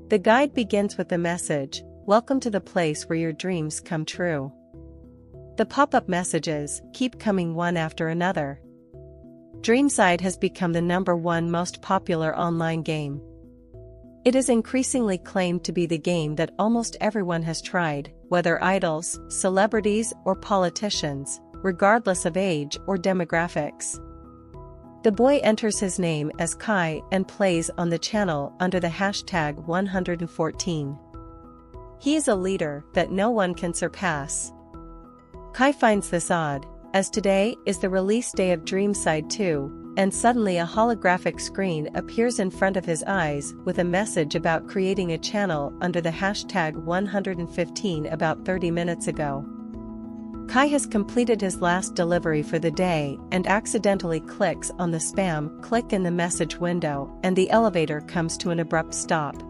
The guide begins with the message, "Welcome to the place where your dreams come true." The pop-up messages keep coming one after another. DreamSide has become the #1 most popular online game. It is increasingly claimed to be the game that almost everyone has tried, whether idols, celebrities, or politicians, regardless of age or demographics. The boy enters his name as Kai and plays on the channel under the hashtag 114. He is a leader that no one can surpass. Kai finds this odd, as today is the release day of DreamSide 2, and suddenly a holographic screen appears in front of his eyes with a message about creating a channel under the hashtag 115 about 30 minutes ago. Kai has completed his last delivery for the day and accidentally clicks on the spam click in the message window, and the elevator comes to an abrupt stop.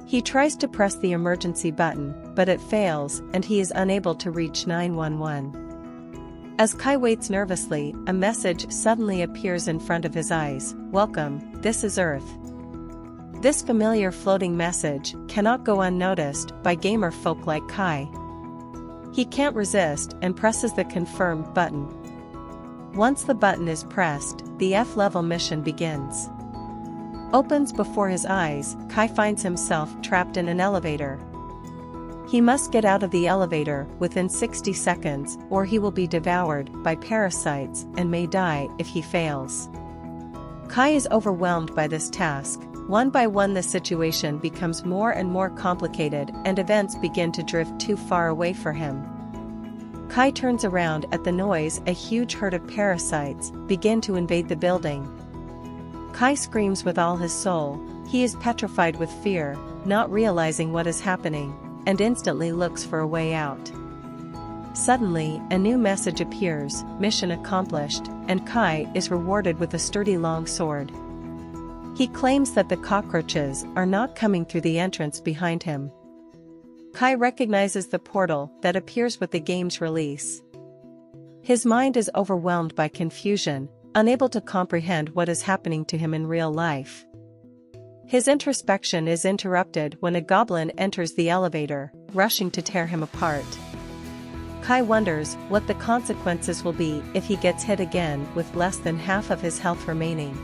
He tries to press the emergency button, but it fails and he is unable to reach 911. As Kai waits nervously, a message suddenly appears in front of his eyes, "Welcome, this is Earth." This familiar floating message cannot go unnoticed by gamer folk like Kai. He can't resist and presses the confirm button. Once the button is pressed, the F-level mission begins. Opens before his eyes, Kai finds himself trapped in an elevator. He must get out of the elevator within 60 seconds or he will be devoured by parasites and may die if he fails. Kai is overwhelmed by this task. One by one the situation becomes more and more complicated and events begin to drift too far away for him. Kai turns around at the noise. A huge herd of parasites begin to invade the building. Kai screams with all his soul. He is petrified with fear, not realizing what is happening, and instantly looks for a way out. Suddenly, a new message appears, "Mission accomplished," and Kai is rewarded with a sturdy long sword. He claims that the cockroaches are not coming through the entrance behind him. Kai recognizes the portal that appears with the game's release. His mind is overwhelmed by confusion, unable to comprehend what is happening to him in real life. His introspection is interrupted when a goblin enters the elevator, rushing to tear him apart. Kai wonders what the consequences will be if he gets hit again with less than half of his health remaining.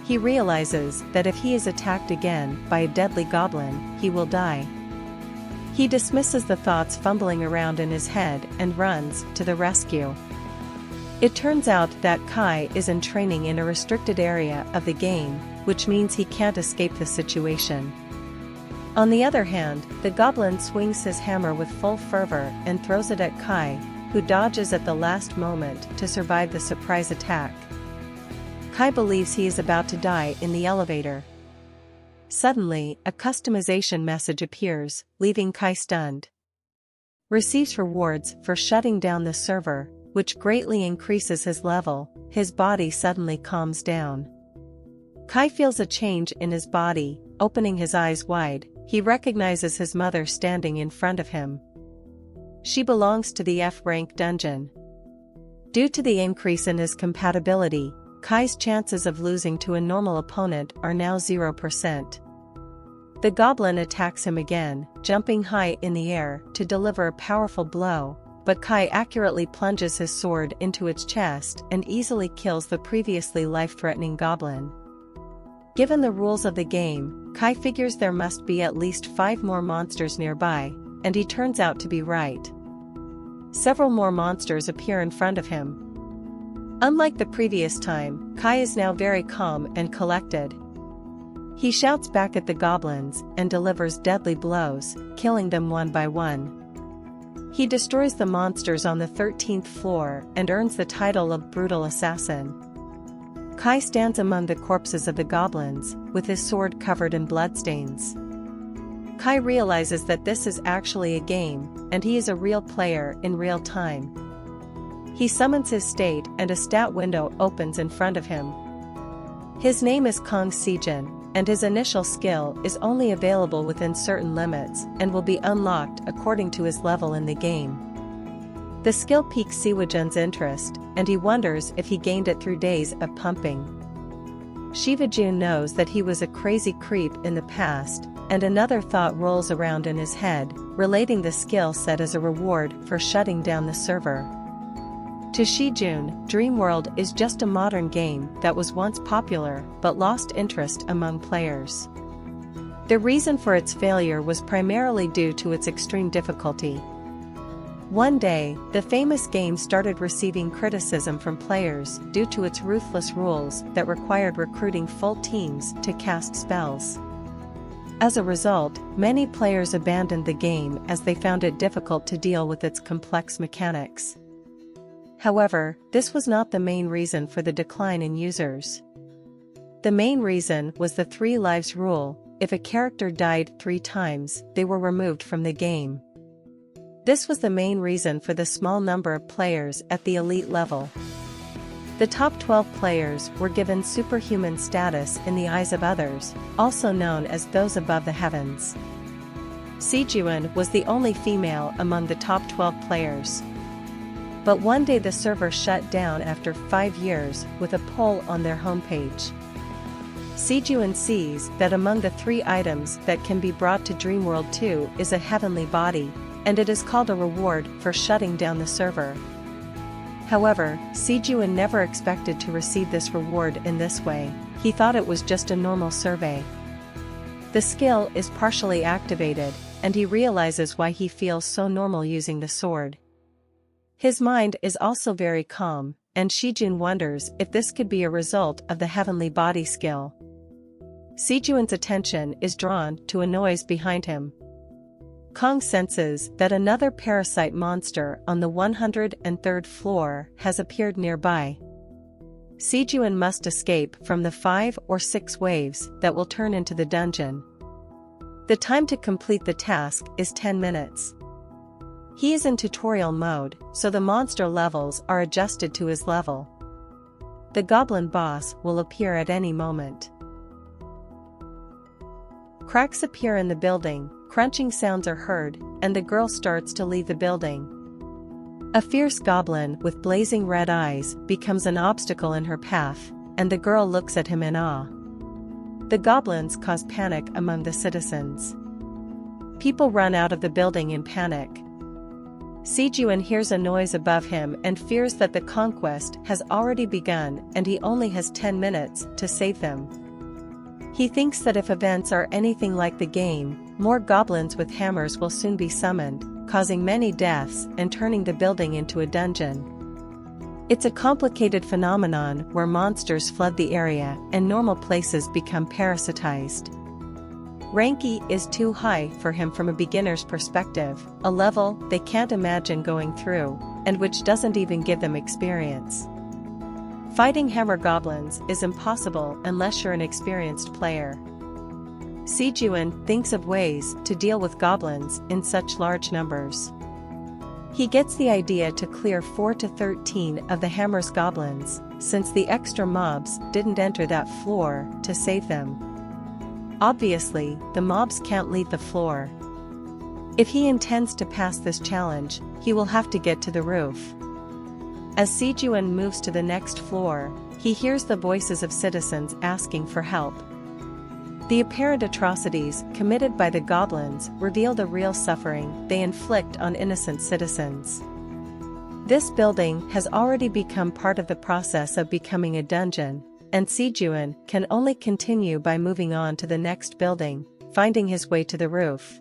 He realizes that if he is attacked again by a deadly goblin, he will die. He dismisses the thoughts fumbling around in his head and runs to the rescue. It turns out that Kai is in training in a restricted area of the game, which means he can't escape the situation. On the other hand, the goblin swings his hammer with full fervor and throws it at Kai, who dodges at the last moment to survive the surprise attack. Kai believes he is about to die in the elevator. Suddenly, a customization message appears, leaving Kai stunned. Receives rewards for shutting down the server, which greatly increases his level. His body suddenly calms down. Kai feels a change in his body. Opening his eyes wide, he recognizes his mother standing in front of him. She belongs to the F-rank dungeon. Due to the increase in his compatibility, Kai's chances of losing to a normal opponent are now 0%. The goblin attacks him again, jumping high in the air to deliver a powerful blow, but Kai accurately plunges his sword into its chest and easily kills the previously life-threatening goblin. Given the rules of the game, Kai figures there must be at least 5 more monsters nearby, and he turns out to be right. Several more monsters appear in front of him. Unlike the previous time, Kai is now very calm and collected. He shouts back at the goblins and delivers deadly blows, killing them one by one. He destroys the monsters on the 13th floor and earns the title of Brutal Assassin. Kai stands among the corpses of the goblins, with his sword covered in bloodstains. Kai realizes that this is actually a game, and he is a real player in real time. He summons his state and a stat window opens in front of him. His name is Kong Sejin, and his initial skill is only available within certain limits and will be unlocked according to his level in the game. The skill piques Siwajun's interest, and he wonders if he gained it through days of pumping. Shivajun knows that he was a crazy creep in the past, and another thought rolls around in his head, relating the skill set as a reward for shutting down the server. To Shijun, Dreamworld is just a modern game that was once popular but lost interest among players. The reason for its failure was primarily due to its extreme difficulty. One day, the famous game started receiving criticism from players due to its ruthless rules that required recruiting full teams to cast spells. As a result, many players abandoned the game as they found it difficult to deal with its complex mechanics. However, this was not the main reason for the decline in users. The main reason was the 3 lives rule. If a character died 3 times, they were removed from the game. This was the main reason for the small number of players at the elite level. The top 12 players were given superhuman status in the eyes of others, also known as those above the heavens. Sijuan was the only female among the top 12 players. But one day the server shut down after 5 years with a poll on their homepage. Sijuan sees that among the 3 items that can be brought to Dreamworld 2 is a heavenly body, and it is called a reward for shutting down the server. However, Sijuan never expected to receive this reward in this way. He thought it was just a normal survey. The skill is partially activated, and he realizes why he feels so normal using the sword. His mind is also very calm, and Shijun wonders if this could be a result of the heavenly body skill. Sijuan's attention is drawn to a noise behind him. Kong senses that another parasite monster on the 103rd floor has appeared nearby. Sijuan must escape from the 5 or 6 waves that will turn into the dungeon. The time to complete the task is 10 minutes. He is in tutorial mode, so the monster levels are adjusted to his level. The goblin boss will appear at any moment. Cracks appear in the building, crunching sounds are heard, and the girl starts to leave the building. A fierce goblin with blazing red eyes becomes an obstacle in her path, and the girl looks at him in awe. The goblins cause panic among the citizens. People run out of the building in panic. Sijuan hears a noise above him and fears that the conquest has already begun and he only has 10 minutes to save them. He thinks that if events are anything like the game, more goblins with hammers will soon be summoned, causing many deaths and turning the building into a dungeon. It's a complicated phenomenon where monsters flood the area and normal places become parasitized. Ranky is too high for him from a beginner's perspective, a level they can't imagine going through, and which doesn't even give them experience. Fighting hammer goblins is impossible unless you're an experienced player. Sijuan thinks of ways to deal with goblins in such large numbers. He gets the idea to clear 4 to 13 of the hammer's goblins, since the extra mobs didn't enter that floor to save them. Obviously, the mobs can't leave the floor. If he intends to pass this challenge, he will have to get to the roof. As Sijuan moves to the next floor, he hears the voices of citizens asking for help. The apparent atrocities committed by the goblins reveal the real suffering they inflict on innocent citizens. This building has already become part of the process of becoming a dungeon, and Sijuan can only continue by moving on to the next building, finding his way to the roof.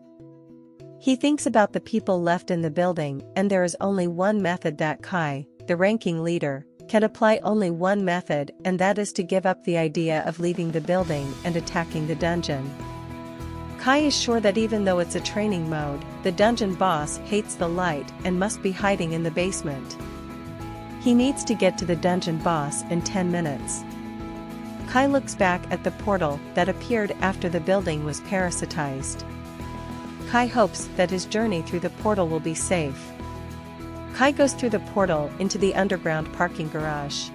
He thinks about the people left in the building, and there is only one method that Kai, the ranking leader, can apply only one method, and that is to give up the idea of leaving the building and attacking the dungeon. Kai is sure that even though it's a training mode, the dungeon boss hates the light and must be hiding in the basement. He needs to get to the dungeon boss in 10 minutes. Kai looks back at the portal that appeared after the building was parasitized. Kai hopes that his journey through the portal will be safe. Kai goes through the portal into the underground parking garage.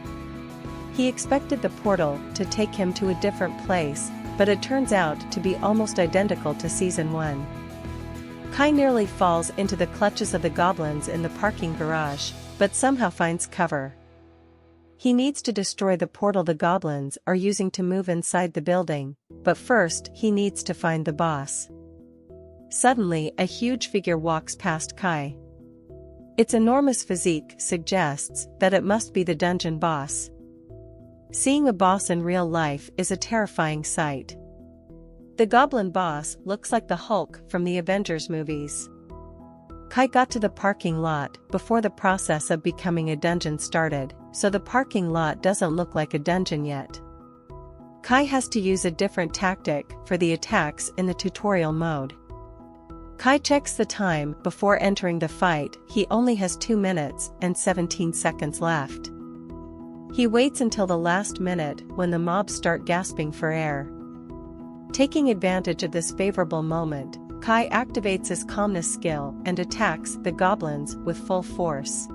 He expected the portal to take him to a different place, but it turns out to be almost identical to Season 1. Kai nearly falls into the clutches of the goblins in the parking garage, but somehow finds cover. He needs to destroy the portal the goblins are using to move inside the building, but first he needs to find the boss. Suddenly, a huge figure walks past Kai. Its enormous physique suggests that it must be the dungeon boss. Seeing a boss in real life is a terrifying sight. The goblin boss looks like the Hulk from the Avengers movies. Kai got to the parking lot before the process of becoming a dungeon started, so the parking lot doesn't look like a dungeon yet. Kai has to use a different tactic for the attacks in the tutorial mode. Kai checks the time before entering the fight. He only has 2 minutes and 17 seconds left. He waits until the last minute when the mobs start gasping for air. Taking advantage of this favorable moment, Kai activates his calmness skill and attacks the goblins with full force.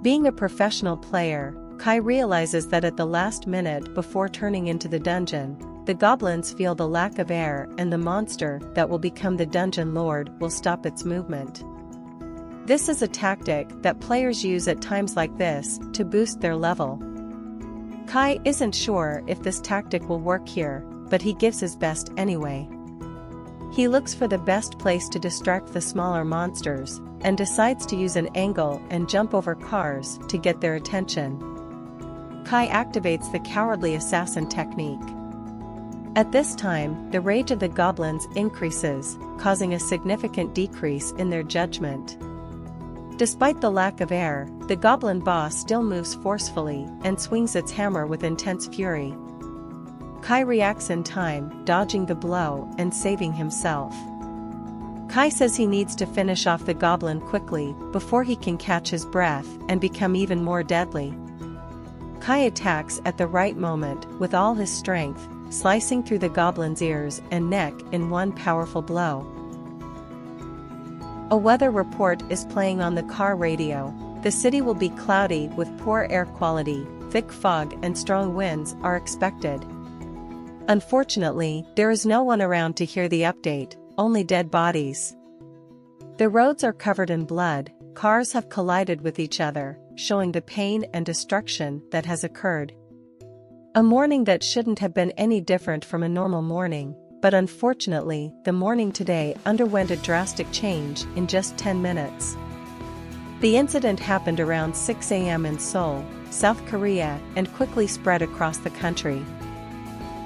Being a professional player, Kai realizes that at the last minute before turning into the dungeon, the goblins feel the lack of air and the monster that will become the dungeon lord will stop its movement. This is a tactic that players use at times like this to boost their level. Kai isn't sure if this tactic will work here, but he gives his best anyway. He looks for the best place to distract the smaller monsters, and decides to use an angle and jump over cars to get their attention. Kai activates the cowardly assassin technique. At this time, the rage of the goblins increases, causing a significant decrease in their judgment. Despite the lack of air, the goblin boss still moves forcefully and swings its hammer with intense fury. Kai reacts in time, dodging the blow and saving himself. Kai says he needs to finish off the goblin quickly before he can catch his breath and become even more deadly. Kai attacks at the right moment with all his strength, slicing through the goblin's ears and neck in one powerful blow. A weather report is playing on the car radio. The city will be cloudy with poor air quality, thick fog and strong winds are expected. Unfortunately, there is no one around to hear the update, only dead bodies. The roads are covered in blood, cars have collided with each other, showing the pain and destruction that has occurred. A morning that shouldn't have been any different from a normal morning, but unfortunately, the morning today underwent a drastic change in just 10 minutes. The incident happened around 6 a.m. in Seoul, South Korea, and quickly spread across the country.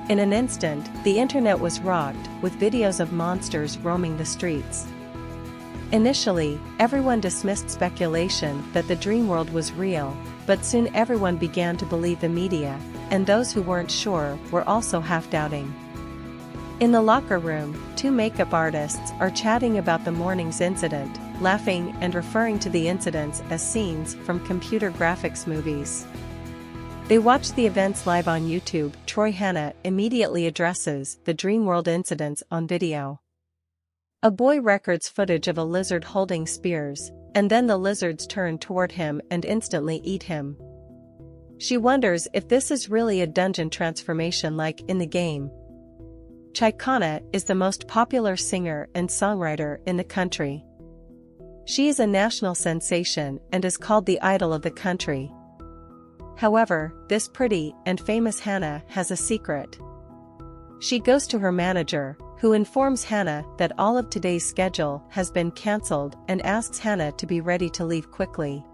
In an instant, the internet was rocked, with videos of monsters roaming the streets. Initially, everyone dismissed speculation that the dream world was real, but soon everyone began to believe the media, and those who weren't sure were also half-doubting. In the locker room, 2 makeup artists are chatting about the morning's incident, laughing and referring to the incidents as scenes from computer graphics movies. They watch the events live on YouTube. Troy Hannah immediately addresses the Dreamworld incidents on video. A boy records footage of a lizard holding spears, and then the lizards turn toward him and instantly eat him. She wonders if this is really a dungeon transformation like in the game. Chaikana is the most popular singer and songwriter in the country. She is a national sensation and is called the idol of the country. However, this pretty and famous Hannah has a secret. She goes to her manager, who informs Hannah that all of today's schedule has been cancelled and asks Hannah to be ready to leave quickly.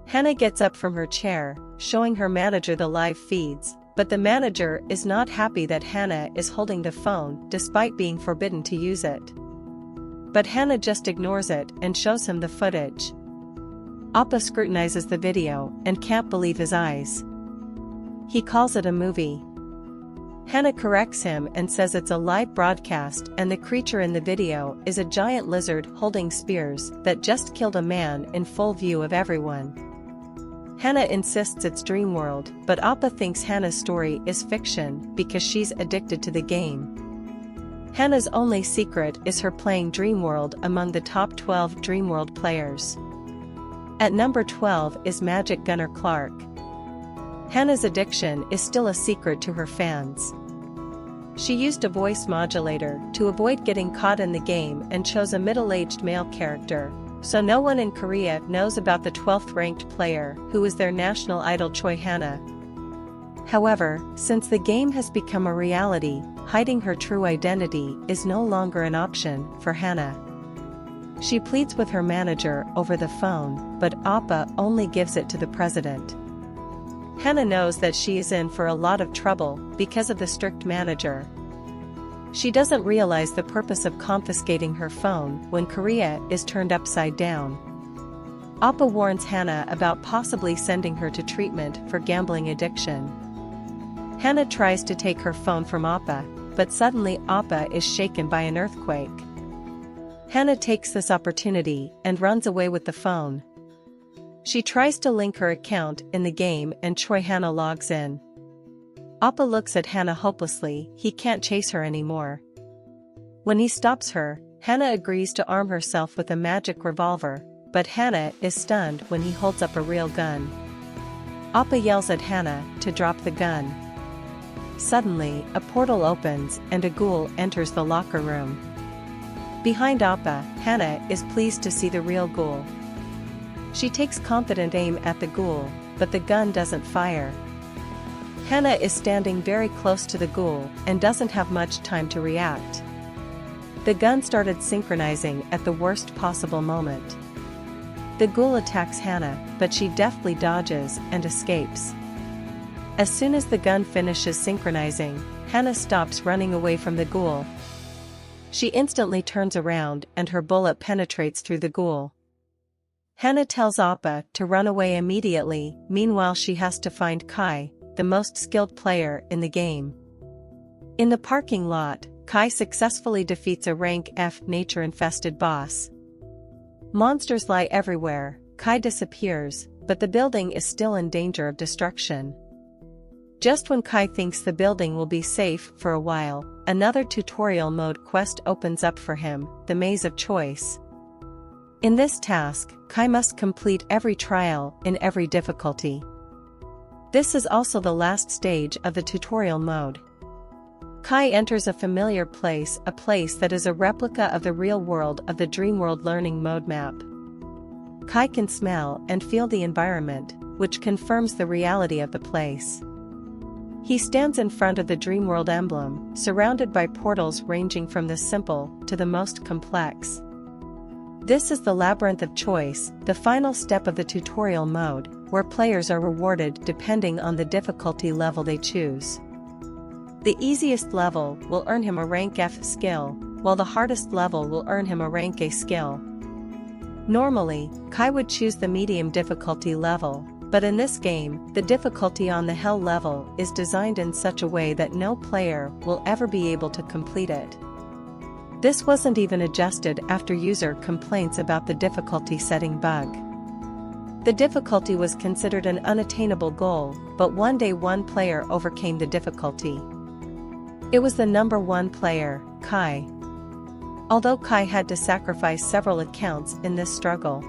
Hannah gets up from her chair, showing her manager the live feeds, but the manager is not happy that Hannah is holding the phone despite being forbidden to use it. But Hannah just ignores it and shows him the footage. Appa scrutinizes the video and can't believe his eyes. He calls it a movie. Hannah corrects him and says it's a live broadcast and the creature in the video is a giant lizard holding spears that just killed a man in full view of everyone. Hannah insists it's Dreamworld, but Appa thinks Hannah's story is fiction because she's addicted to the game. Hannah's only secret is her playing Dreamworld among the top 12 Dreamworld players. At number 12 is Magic Gunner Clark. Hannah's addiction is still a secret to her fans. She used a voice modulator to avoid getting caught in the game and chose a middle-aged male character, So no one in Korea knows about the 12th ranked player who is their national idol Choi Hana. However, since the game has become a reality, hiding her true identity is no longer an option for Hana. She pleads with her manager over the phone, but Appa only gives it to the president. Hana knows that she is in for a lot of trouble because of the strict manager. She doesn't realize the purpose of confiscating her phone when Korea is turned upside down. Appa warns Hana about possibly sending her to treatment for gambling addiction. Hana tries to take her phone from Appa, but suddenly Appa is shaken by an earthquake. Hana takes this opportunity and runs away with the phone. She tries to link her account in the game and Choi Hana logs in. Appa looks at Hana hopelessly, he can't chase her anymore. When he stops her, Hana agrees to arm herself with a magic revolver, but Hana is stunned when he holds up a real gun. Appa yells at Hana to drop the gun. Suddenly, a portal opens and a ghoul enters the locker room. Behind Appa, Hana is pleased to see the real ghoul. She takes confident aim at the ghoul, but the gun doesn't fire. Hana is standing very close to the ghoul and doesn't have much time to react. The gun started synchronizing at the worst possible moment. The ghoul attacks Hana, but she deftly dodges and escapes. As soon as the gun finishes synchronizing, Hana stops running away from the ghoul. She instantly turns around and her bullet penetrates through the ghoul. Hana tells Appa to run away immediately, meanwhile she has to find Kai, the most skilled player in the game. In the parking lot, Kai successfully defeats a rank F nature-infested boss. Monsters lie everywhere, Kai disappears, but the building is still in danger of destruction. Just when Kai thinks the building will be safe for a while, another tutorial mode quest opens up for him, the Maze of Choice. In this task, Kai must complete every trial in every difficulty. This is also the last stage of the tutorial mode. Kai enters a familiar place, a place that is a replica of the real world of the Dream World Learning Mode map. Kai can smell and feel the environment, which confirms the reality of the place. He stands in front of the Dream World emblem, surrounded by portals ranging from the simple to the most complex. This is the Labyrinth of Choice, the final step of the tutorial mode, where players are rewarded depending on the difficulty level they choose. The easiest level will earn him a rank F skill, while the hardest level will earn him a rank A skill. Normally, Kai would choose the medium difficulty level, but in this game, the difficulty on the Hell level is designed in such a way that no player will ever be able to complete it. This wasn't even adjusted after user complaints about the difficulty setting bug. The difficulty was considered an unattainable goal, but one day one player overcame the difficulty. It was the number one player, Kai. Although Kai had to sacrifice several accounts in this struggle.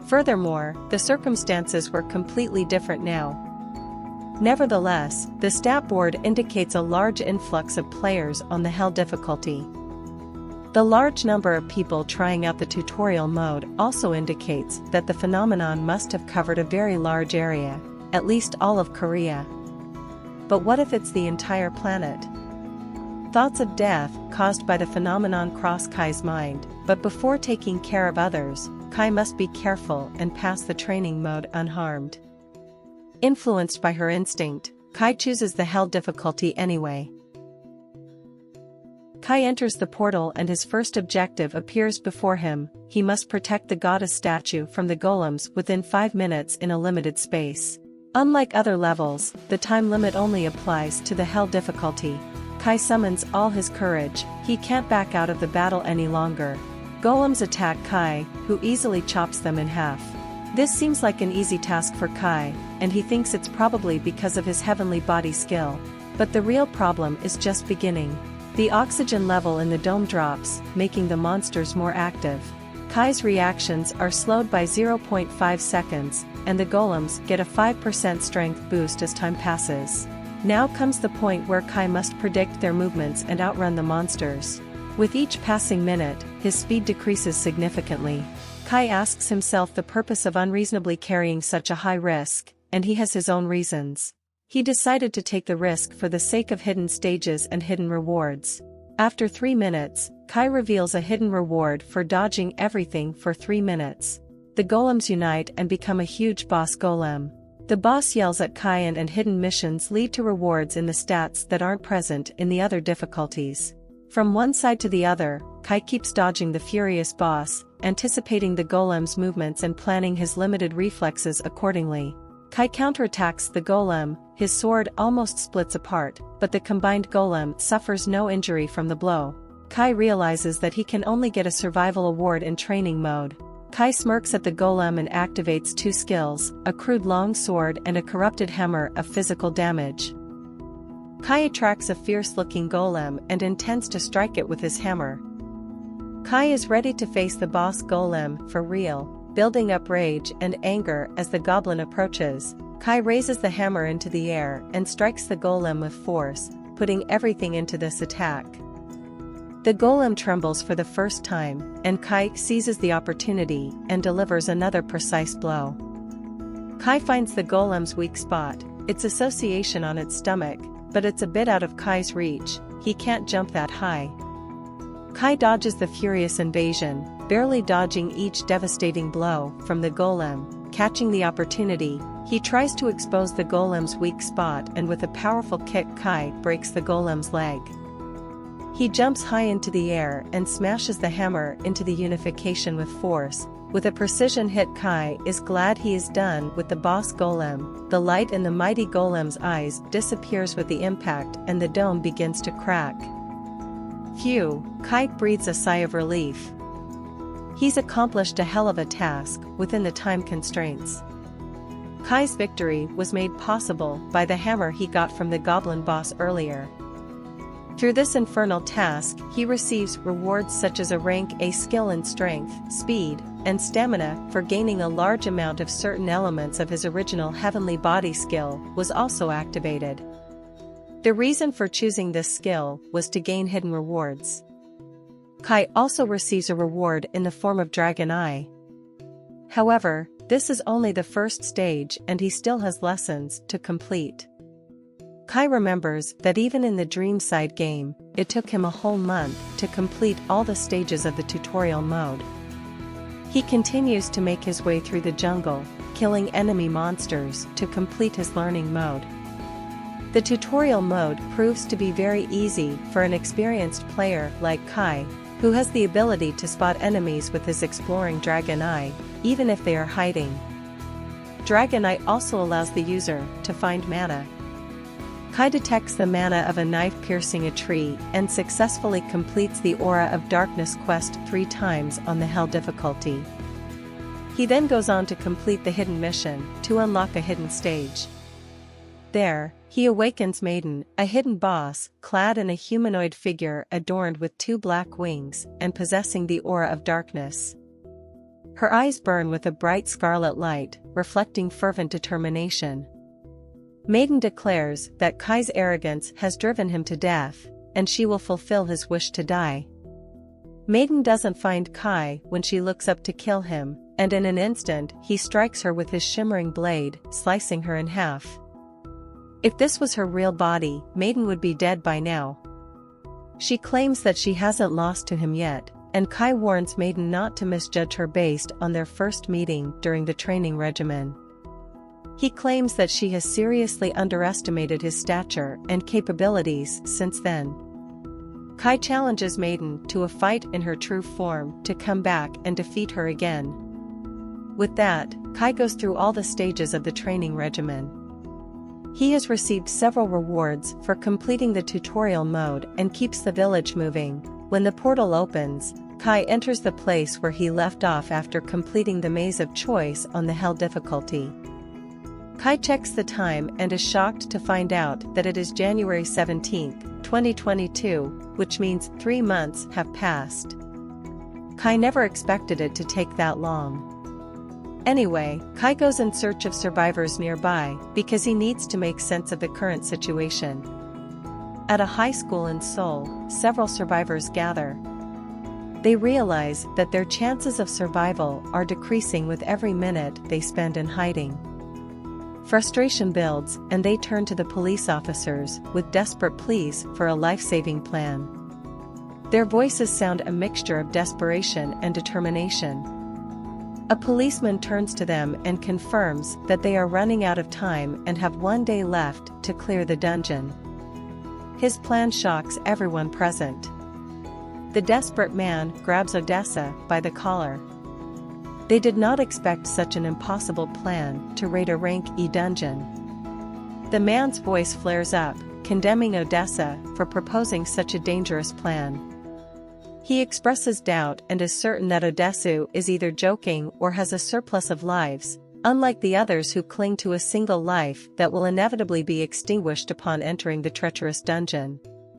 Furthermore, the circumstances were completely different now. Nevertheless, the stat board indicates a large influx of players on the Hell difficulty. The large number of people trying out the tutorial mode also indicates that the phenomenon must have covered a very large area, at least all of Korea. But what if it's the entire planet? Thoughts of death caused by the phenomenon cross Kai's mind, but before taking care of others, Kai must be careful and pass the training mode unharmed. Influenced by her instinct, Kai chooses the Hell difficulty anyway. Kai enters the portal and his first objective appears before him. He must protect the goddess statue from the golems within 5 minutes in a limited space. Unlike other levels, the time limit only applies to the Hell difficulty. Kai summons all his courage, he can't back out of the battle any longer. Golems attack Kai, who easily chops them in half. This seems like an easy task for Kai, and he thinks it's probably because of his heavenly body skill. But the real problem is just beginning. The oxygen level in the dome drops, making the monsters more active. Kai's reactions are slowed by 0.5 seconds, and the golems get a 5% strength boost as time passes. Now comes the point where Kai must predict their movements and outrun the monsters. With each passing minute, his speed decreases significantly. Kai asks himself the purpose of unreasonably carrying such a high risk, and he has his own reasons. He decided to take the risk for the sake of hidden stages and hidden rewards. After 3 minutes, Kai reveals a hidden reward for dodging everything for 3 minutes. The golems unite and become a huge boss golem. The boss yells at Kai and hidden missions lead to rewards in the stats that aren't present in the other difficulties. From one side to the other, Kai keeps dodging the furious boss, anticipating the golem's movements and planning his limited reflexes accordingly. Kai counterattacks the golem, his sword almost splits apart, but the combined golem suffers no injury from the blow. Kai realizes that he can only get a survival award in training mode. Kai smirks at the golem and activates 2 skills, a crude long sword and a corrupted hammer of physical damage. Kai attracts a fierce-looking golem and intends to strike it with his hammer. Kai is ready to face the boss golem for real, building up rage and anger as the goblin approaches. Kai raises the hammer into the air and strikes the golem with force, putting everything into this attack. The golem trembles for the first time, and Kai seizes the opportunity and delivers another precise blow. Kai finds the golem's weak spot, its association on its stomach, but it's a bit out of Kai's reach, he can't jump that high. Kai dodges the furious invasion, barely dodging each devastating blow from the golem. Catching the opportunity, he tries to expose the golem's weak spot and with a powerful kick Kai breaks the golem's leg. He jumps high into the air and smashes the hammer into the unification with force. With a precision hit, Kai is glad he is done with the boss golem. The light in the mighty golem's eyes disappears with the impact and the dome begins to crack. Phew, Kai breathes a sigh of relief. He's accomplished a hell of a task within the time constraints. Kai's victory was made possible by the hammer he got from the goblin boss earlier. Through this infernal task, he receives rewards such as a rank A skill in strength, speed, and stamina for gaining a large amount of certain elements of his original heavenly body skill was also activated. The reason for choosing this skill was to gain hidden rewards. Kai also receives a reward in the form of Dragon Eye. However, this is only the first stage and he still has lessons to complete. Kai remembers that even in the DreamSide game, it took him a whole month to complete all the stages of the tutorial mode. He continues to make his way through the jungle, killing enemy monsters to complete his learning mode. The tutorial mode proves to be very easy for an experienced player like Kai, who has the ability to spot enemies with his exploring Dragon Eye, even if they are hiding. Dragon Eye also allows the user to find mana. Kai detects the mana of a knife piercing a tree and successfully completes the Aura of Darkness quest 3 times on the Hell difficulty. He then goes on to complete the hidden mission to unlock a hidden stage. There, he awakens Maiden, a hidden boss, clad in a humanoid figure adorned with 2 black wings and possessing the Aura of Darkness. Her eyes burn with a bright scarlet light, reflecting fervent determination. Maiden declares that Kai's arrogance has driven him to death, and she will fulfill his wish to die. Maiden doesn't find Kai when she looks up to kill him, and in an instant he strikes her with his shimmering blade, slicing her in half. If this was her real body, Maiden would be dead by now. She claims that she hasn't lost to him yet, and Kai warns Maiden not to misjudge her based on their first meeting during the training regimen. He claims that she has seriously underestimated his stature and capabilities since then. Kai challenges Maiden to a fight in her true form to come back and defeat her again. With that, Kai goes through all the stages of the training regimen. He has received several rewards for completing the tutorial mode and keeps the village moving. When the portal opens, Kai enters the place where he left off after completing the Maze of Choice on the Hell difficulty. Kai checks the time and is shocked to find out that it is January 17, 2022, which means 3 months have passed. Kai never expected it to take that long. Anyway, Kai goes in search of survivors nearby because he needs to make sense of the current situation. At a high school in Seoul, several survivors gather. They realize that their chances of survival are decreasing with every minute they spend in hiding. Frustration builds, and they turn to the police officers with desperate pleas for a life-saving plan. Their voices sound a mixture of desperation and determination. A policeman turns to them and confirms that they are running out of time and have 1 day left to clear the dungeon. His plan shocks everyone present. The desperate man grabs Odessa by the collar. They did not expect such an impossible plan to raid a rank E dungeon. The man's voice flares up, condemning Odessa for proposing such a dangerous plan. He expresses doubt and is certain that Odessa is either joking or has a surplus of lives, unlike the others who cling to a single life that will inevitably be extinguished upon entering the treacherous dungeon.